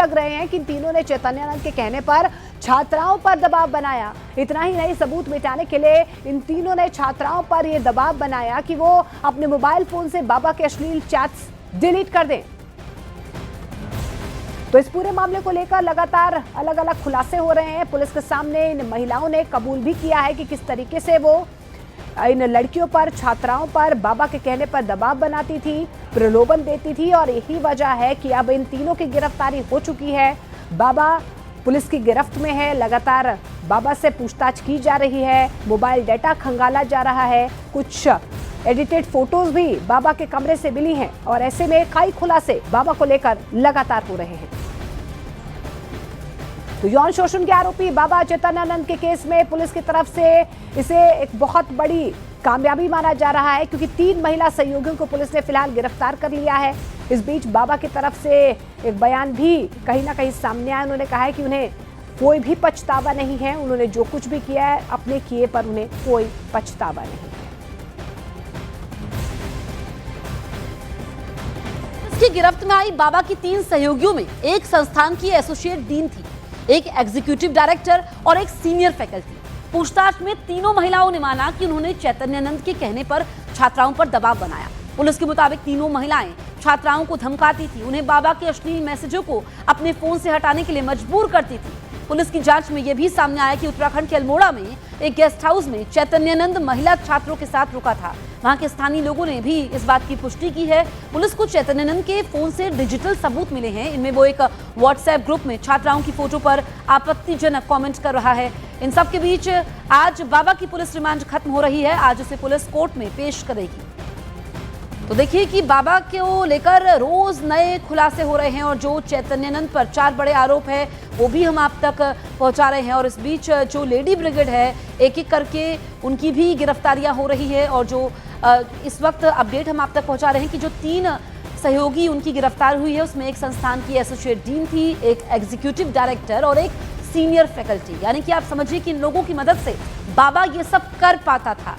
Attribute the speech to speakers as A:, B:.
A: लग रहे हैं कि इन तीनों ने चैतन्यानंद के कहने पर छात्राओं पर दबाव बनाया। इतना ही नहीं, सबूत मिटाने के लिए इन तीनों ने छात्राओं पर यह दबाव बनाया कि वो अपने मोबाइल फोन से बाबा के अश्लील चैट्स डिलीट कर दें। तो इस पूरे मामले को लेकर लगातार अलग अलग खुलासे हो रहे हैं। पुलिस के सामने इन महिलाओं ने कबूल भी किया है कि किस तरीके से वो इन लड़कियों पर, छात्राओं पर बाबा के कहने पर दबाव बनाती थी, प्रलोभन देती थी, और यही वजह है कि अब इन तीनों की गिरफ्तारी हो चुकी है। बाबा पुलिस की गिरफ्त में है। लगातार बाबा से पूछताछ की जा रही है, मोबाइल डेटा खंगाला जा रहा है, कुछ एडिटेड फोटोज भी बाबा के कमरे से मिली हैं, और ऐसे में कई खुलासे बाबा को लेकर लगातार हो रहे हैं। तो यौन शोषण के आरोपी बाबा चैतन्यानंद के केस में पुलिस की तरफ से इसे एक बहुत बड़ी कामयाबी माना जा रहा है, क्योंकि 3 महिला सहयोगियों को पुलिस ने फिलहाल गिरफ्तार कर लिया है। इस बीच बाबा की तरफ से एक बयान भी कहीं ना कहीं सामने आया। उन्होंने कहा है कि उन्हें कोई भी पछतावा नहीं है, उन्होंने जो कुछ भी किया है अपने किए पर उन्हें कोई पछतावा नहीं है।
B: इसकी गिरफ्त में आई बाबा की 3 सहयोगियों में एक संस्थान की एसोसिएट डीन थी, एक एग्जीक्यूटिव डायरेक्टर और एक सीनियर फैकल्टी। पूछताछ में तीनों महिलाओं ने माना कि उन्होंने चैतन्यानंद के कहने पर छात्राओं पर दबाव बनाया। पुलिस के मुताबिक तीनों महिलाएं छात्राओं को धमकाती थी, उन्हें बाबा के अश्लील मैसेजों को अपने फोन से हटाने के लिए मजबूर करती थी। पुलिस की जांच में यह भी सामने आया कि उत्तराखंड के अल्मोड़ा में एक गेस्ट हाउस में चैतन्यानंद महिला छात्रों के साथ रुका था। वहां के स्थानीय लोगों ने भी इस बात की पुष्टि की है। पुलिस को चैतन्यानंद के फोन से डिजिटल सबूत मिले हैं। इनमें वो एक व्हाट्सएप ग्रुप में छात्राओं की फोटो पर आपत्तिजनक कमेंट कर रहा है। इन सब के बीच आज बाबा की पुलिस रिमांड खत्म हो रही है। आज उसे पुलिस कोर्ट में पेश करेगी। तो देखिए कि बाबा को लेकर रोज नए खुलासे हो रहे हैं, और जो चैतन्यानंद पर 4 बड़े आरोप है वो भी हम आप तक पहुंचा रहे हैं। और इस बीच जो लेडी ब्रिगेड है, एक एक करके उनकी भी गिरफ्तारियां हो रही है। और जो इस वक्त अपडेट हम आप तक पहुंचा रहे हैं कि जो 3 सहयोगी उनकी गिरफ्तार हुई है, उसमें एक संस्थान की एसोसिएट डीन थी, एक एग्जीक्यूटिव डायरेक्टर और एक सीनियर फैकल्टी। यानी कि आप समझिए कि इन लोगों की मदद से बाबा ये सब कर पाता था।